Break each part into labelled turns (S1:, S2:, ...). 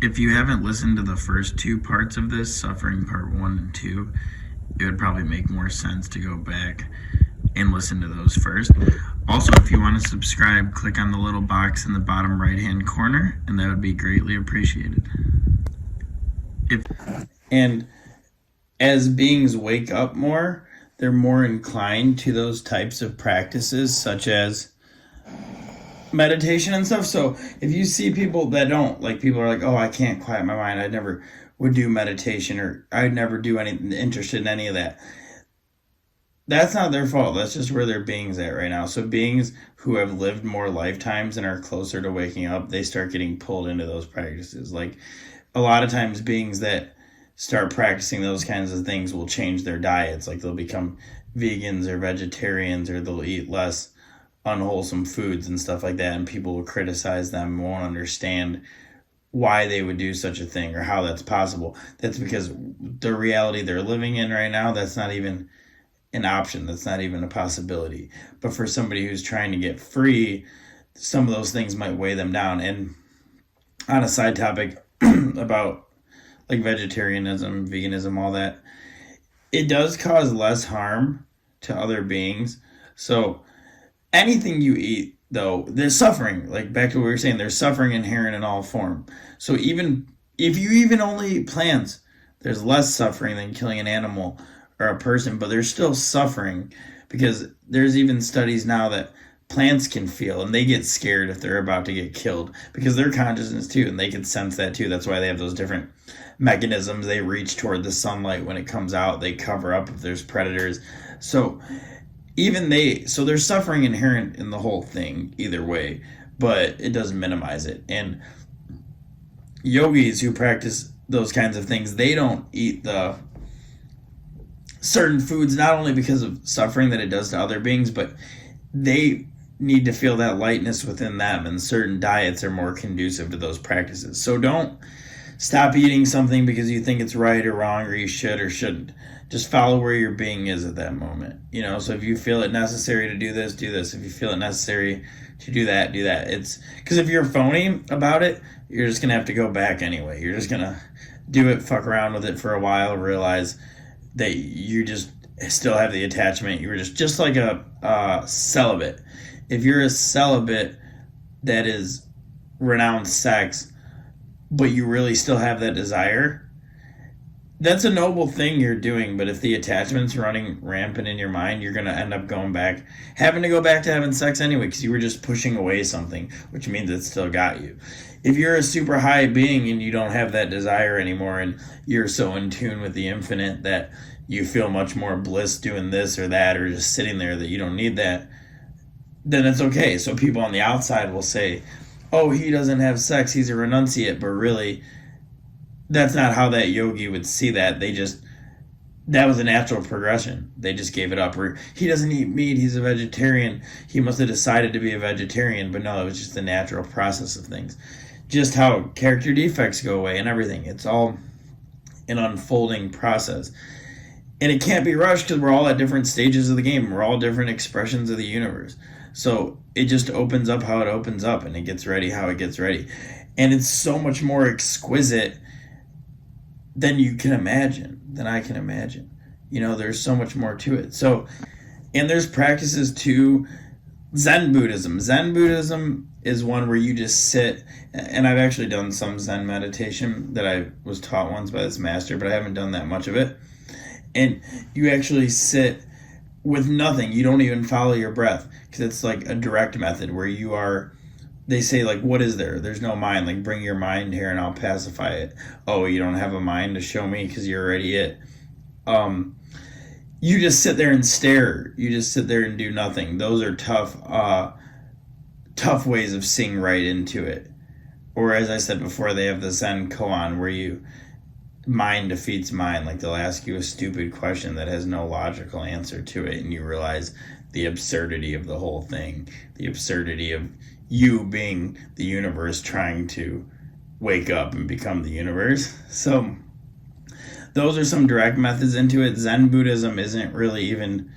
S1: If you haven't listened to the first two parts of this, suffering part 1 and 2, it would probably make more sense to go back and listen to those first. Also, if you want to subscribe, click on the little box in the bottom right hand corner, and that would be greatly appreciated. And as beings wake up more, they're more inclined to those types of practices, such as meditation and stuff. So if you see people that don't, like, people are like, oh, I can't quiet my mind, I never would do meditation, or I'd never do anything interested in any of that. That's not their fault. That's just where their being's at right now. So beings who have lived more lifetimes and are closer to waking up, they start getting pulled into those practices. Like, a lot of times beings that start practicing those kinds of things will change their diets. Like, they'll become vegans or vegetarians, or they'll eat less unwholesome foods and stuff like that, and people will criticize them and won't understand why they would do such a thing or how that's possible. That's because the reality they're living in right now, that's not even an option. That's not even a possibility. But for somebody who's trying to get free, some of those things might weigh them down. And on a side topic about like vegetarianism, veganism, all that, it does cause less harm to other beings. So anything you eat, though, there's suffering. Like, back to what we were saying, there's suffering inherent in all form. So even if you even only eat plants, there's less suffering than killing an animal or a person, but there's still suffering, because there's even studies now that plants can feel, and they get scared if they're about to get killed, because they're consciousness too, and they can sense that too. That's why they have those different mechanisms. They reach toward the sunlight when it comes out. They cover up if there's predators. So there's suffering inherent in the whole thing either way, but it doesn't minimize it. And yogis who practice those kinds of things, they don't eat the certain foods, not only because of suffering that it does to other beings, but they need to feel that lightness within them, and certain diets are more conducive to those practices. So don't stop eating something because you think it's right or wrong, or you should or shouldn't. Just follow where your being is at that moment. So if you feel it necessary to do this, do this. If you feel it necessary to do that, do that. It's because if you're phony about it, you're just going to have to go back anyway. You're just going to do it, fuck around with it for a while, realize that you just still have the attachment. You were just like a celibate. If you're a celibate that is renounced sex, but you really still have that desire, that's a noble thing you're doing. But if the attachment's running rampant in your mind, you're going to end up having to go back to having sex anyway, because you were just pushing away something, which means it still got you. If you're a super high being and you don't have that desire anymore, and you're so in tune with the infinite that you feel much more bliss doing this or that, or just sitting there, that you don't need that, then it's okay. So people on the outside will say, oh, he doesn't have sex, he's a renunciate, but really, that's not how that yogi would see that. That was a natural progression. They just gave it up. Or he doesn't eat meat, he's a vegetarian, he must have decided to be a vegetarian. But no, it was just the natural process of things. Just how character defects go away and everything. It's all an unfolding process. And it can't be rushed, because we're all at different stages of the game. We're all different expressions of the universe. So it just opens up how it opens up, and it gets ready how it gets ready. And it's so much more exquisite than you can imagine, than I can imagine. There's so much more to it. So, and there's practices too. Zen Buddhism. Zen Buddhism is one where you just sit, and I've actually done some Zen meditation that I was taught once by this master, but I haven't done that much of it. And you actually sit with nothing. You don't even follow your breath, because it's like a direct method where they say, like, what is there? There's no mind. Like, bring your mind here and I'll pacify it. Oh, you don't have a mind to show me because you're already it. You just sit there and stare. You just sit there and do nothing. Those are tough ways of seeing right into it. Or, as I said before, they have the Zen koan, where mind defeats mind. Like, they'll ask you a stupid question that has no logical answer to it, and you realize the absurdity of the whole thing, the absurdity of you being the universe trying to wake up and become the universe. So those are some direct methods into it. Zen Buddhism isn't really even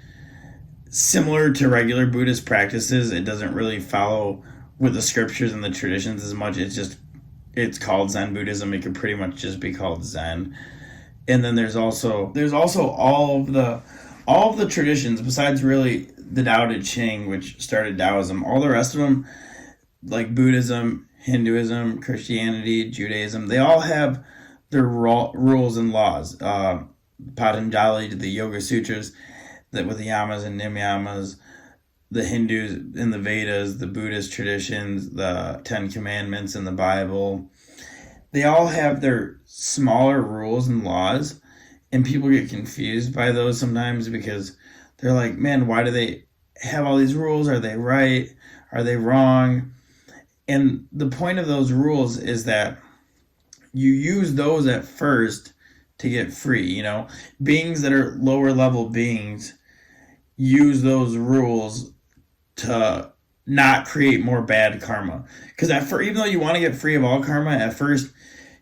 S1: similar to regular Buddhist practices. It doesn't really follow with the scriptures and the traditions as much. It's just it's called Zen Buddhism. It could pretty much just be called Zen. And then there's also all of the traditions besides really the Tao Te Ching, which started Taoism. All the rest of them, like Buddhism, Hinduism, Christianity, Judaism, they all have their rules and laws. Patanjali did the Yoga Sutras that with the yamas and nimyamas, the Hindus in the Vedas, the Buddhist traditions, the Ten Commandments in the Bible. They all have their smaller rules and laws, and people get confused by those sometimes because they're like, man, why do they have all these rules? Are they right? Are they wrong? And the point of those rules is that you use those at first to get free. Beings that are lower level beings use those rules to not create more bad karma. Because even though you want to get free of all karma, at first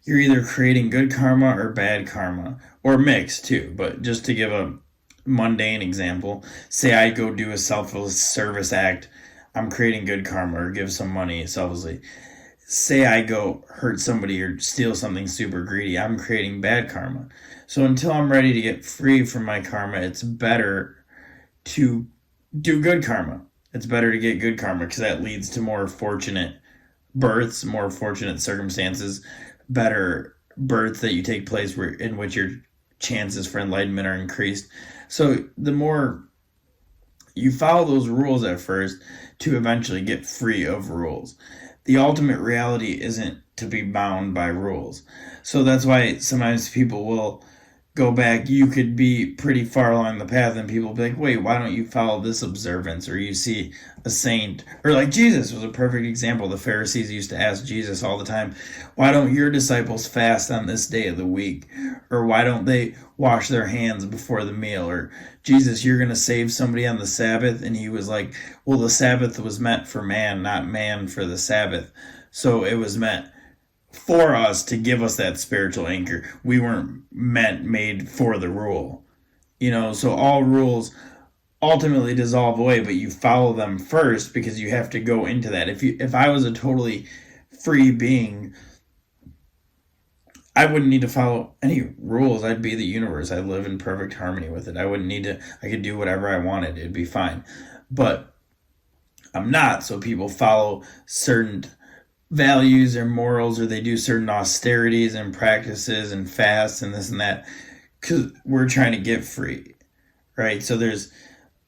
S1: you're either creating good karma or bad karma, or mixed too. But just to give a mundane example, say I go do a selfless service act, I'm creating good karma, or give some money selflessly. Say I go hurt somebody or steal something super greedy, I'm creating bad karma. So until I'm ready to get free from my karma, it's better to do good karma. It's better to get good karma because that leads to more fortunate births, more fortunate circumstances, better births that you take place in which your chances for enlightenment are increased. So the more you follow those rules at first to eventually get free of rules. The ultimate reality isn't to be bound by rules. So that's why sometimes people will go back. You could be pretty far along the path and people will be like, wait, why don't you follow this observance? Or you see a saint, or like Jesus was a perfect example. The Pharisees used to ask Jesus all the time, why don't your disciples fast on this day of the week? Or why don't they wash their hands before the meal? Or Jesus, you're going to save somebody on the Sabbath? And he was like, well, the Sabbath was meant for man, not man for the Sabbath. So it was meant for us to give us that spiritual anchor. We weren't made for the rule. So all rules ultimately dissolve away, but you follow them first because you have to go into that. If I was a totally free being, I wouldn't need to follow any rules. I'd be the universe. I'd live in perfect harmony with it. I wouldn't need to, I could do whatever I wanted. It'd be fine. But I'm not, so people follow certain values or morals, or they do certain austerities and practices and fasts and this and that because we're trying to get free, right? So there's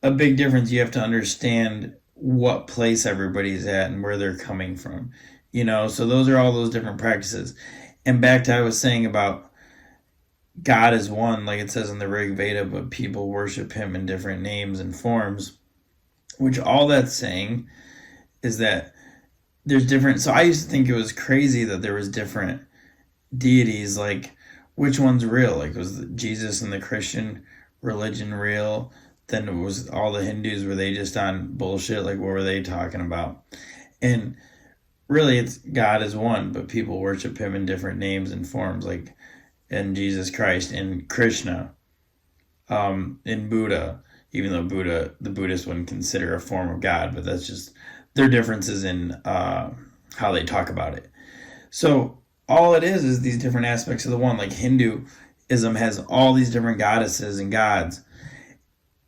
S1: a big difference. You have to understand what place everybody's at and where they're coming from, so those are all those different practices. And back to what I was saying about God is one, like it says in the Rig Veda, but people worship him in different names and forms, which all that's saying is that there's different. So I used to think it was crazy that there was different deities, like which one's real? Like was Jesus and the Christian religion real? Then it was all the Hindus, were they just on bullshit? Like what were they talking about? And really it's God is one, but people worship him in different names and forms, like in Jesus Christ, in Krishna, in Buddha, even though the Buddhists wouldn't consider a form of God, but that's just their differences in how they talk about it. So all it is these different aspects of the one. Like Hinduism has all these different goddesses and gods.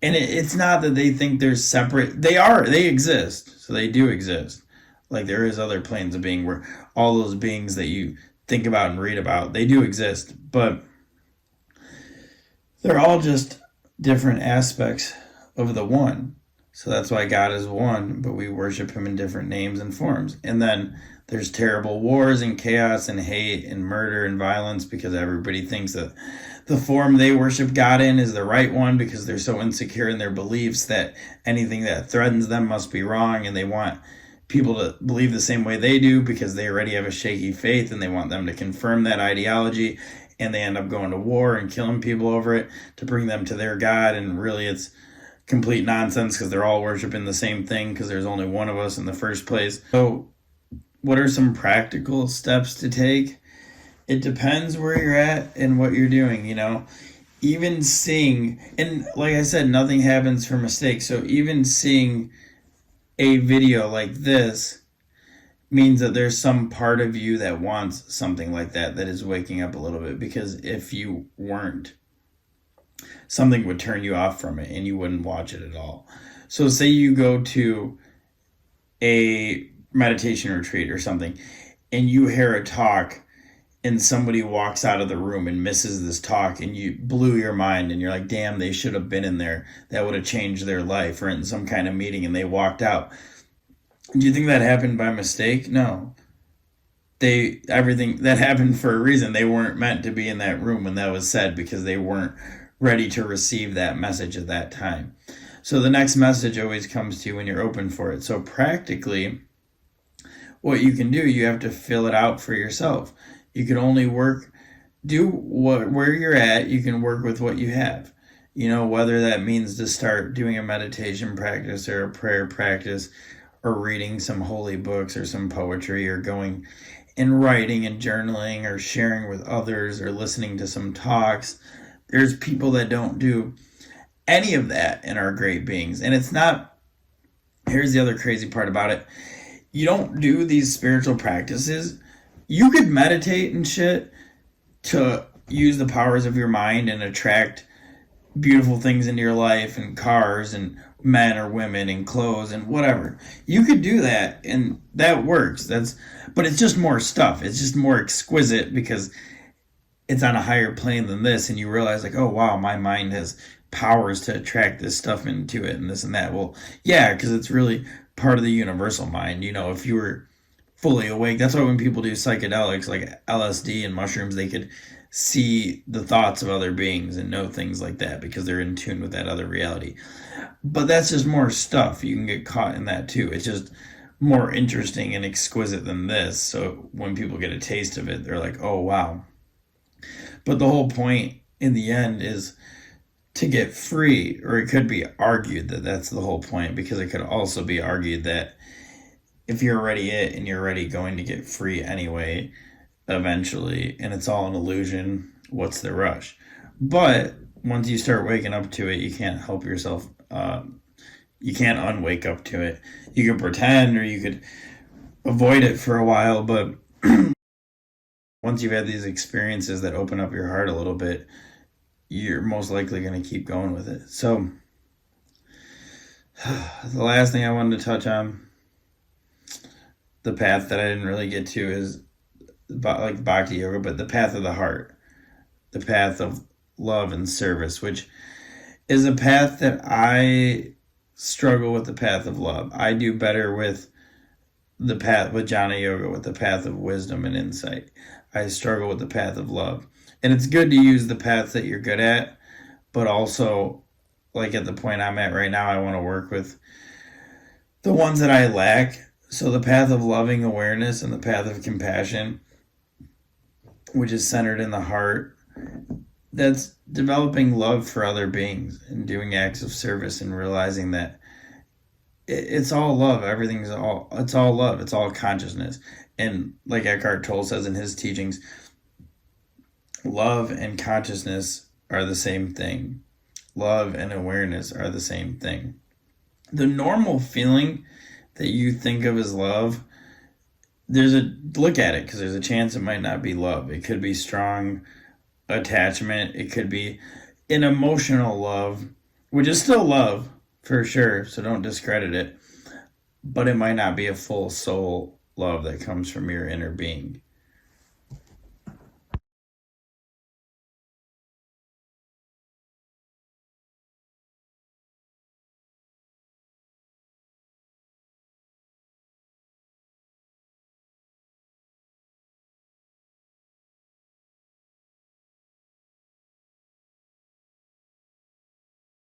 S1: And it's not that they think they're separate. They exist. So they do exist. Like there is other planes of being where all those beings that you think about and read about, they do exist. But they're all just different aspects of the one. So that's why God is one, but we worship him in different names and forms. And then there's terrible wars and chaos and hate and murder and violence because everybody thinks that the form they worship God in is the right one because they're so insecure in their beliefs that anything that threatens them must be wrong, and they want people to believe the same way they do because they already have a shaky faith and they want them to confirm that ideology, and they end up going to war and killing people over it to bring them to their God. And really it's complete nonsense because they're all worshiping the same thing because there's only one of us in the first place. So what are some practical steps to take? It depends where you're at and what you're doing, even seeing, and like I said, nothing happens for mistakes. So even seeing a video like this means that there's some part of you that wants something like that is waking up a little bit, because if you weren't, something would turn you off from it and you wouldn't watch it at all. So say you go to a meditation retreat or something and you hear a talk and somebody walks out of the room and misses this talk and you blew your mind and you're like, damn, they should have been in there, that would have changed their life, or in some kind of meeting and they walked out. Do you think that happened by mistake? No. Everything that happened for a reason. They weren't meant to be in that room when that was said, because they weren't ready to receive that message at that time. So the next message always comes to you when you're open for it. So practically, what you can do, you have to fill it out for yourself. You can only where you're at. You can work with what you have. Whether that means to start doing a meditation practice or a prayer practice, or reading some holy books or some poetry, or going and writing and journaling, or sharing with others, or listening to some talks. There's people that don't do any of that and are great beings. And it's not, here's the other crazy part about it. You don't do these spiritual practices. You could meditate and shit to use the powers of your mind and attract beautiful things into your life, and cars and men or women and clothes and whatever. You could do that and that works. But it's just more stuff. It's just more exquisite because it's on a higher plane than this, and you realize like, oh wow, my mind has powers to attract this stuff into it and this and that. Well, yeah, because it's really part of the universal mind. If you were fully awake, that's why when people do psychedelics like LSD and mushrooms, they could see the thoughts of other beings and know things like that, because they're in tune with that other reality. But that's just more stuff. You can get caught in that too. It's just more interesting and exquisite than this. So when people get a taste of it, they're like, oh wow. But the whole point in the end is to get free. Or it could be argued that that's the whole point, because it could also be argued that if you're already it and you're already going to get free anyway, eventually, and it's all an illusion, what's the rush? But once you start waking up to it, you can't help yourself. You can't unwake up to it. You could pretend, or you could avoid it for a while, but once you've had these experiences that open up your heart a little bit, you're most likely going to keep going with it. So the last thing I wanted to touch on, the path that I didn't really get to, is like Bhakti Yoga, but the path of the heart, the path of love and service, which is a path that I struggle with. The path of love, I do better with the path with Jnana Yoga, with the path of wisdom and insight. I struggle with the path of love. And it's good to use the paths that you're good at, but also, like at the point I'm at right now, I want to work with the ones that I lack. So the path of loving awareness and the path of compassion, which is centered in the heart, that's developing love for other beings and doing acts of service, and realizing that it's all love. It's all love. It's all consciousness. And like Eckhart Tolle says in his teachings, love and consciousness are the same thing. Love and awareness are the same thing. The normal feeling that you think of as love, look at it, because there's a chance it might not be love. It could be strong attachment. It could be an emotional love, which is still love for sure, so don't discredit it. But it might not be a full soul love that comes from your inner being.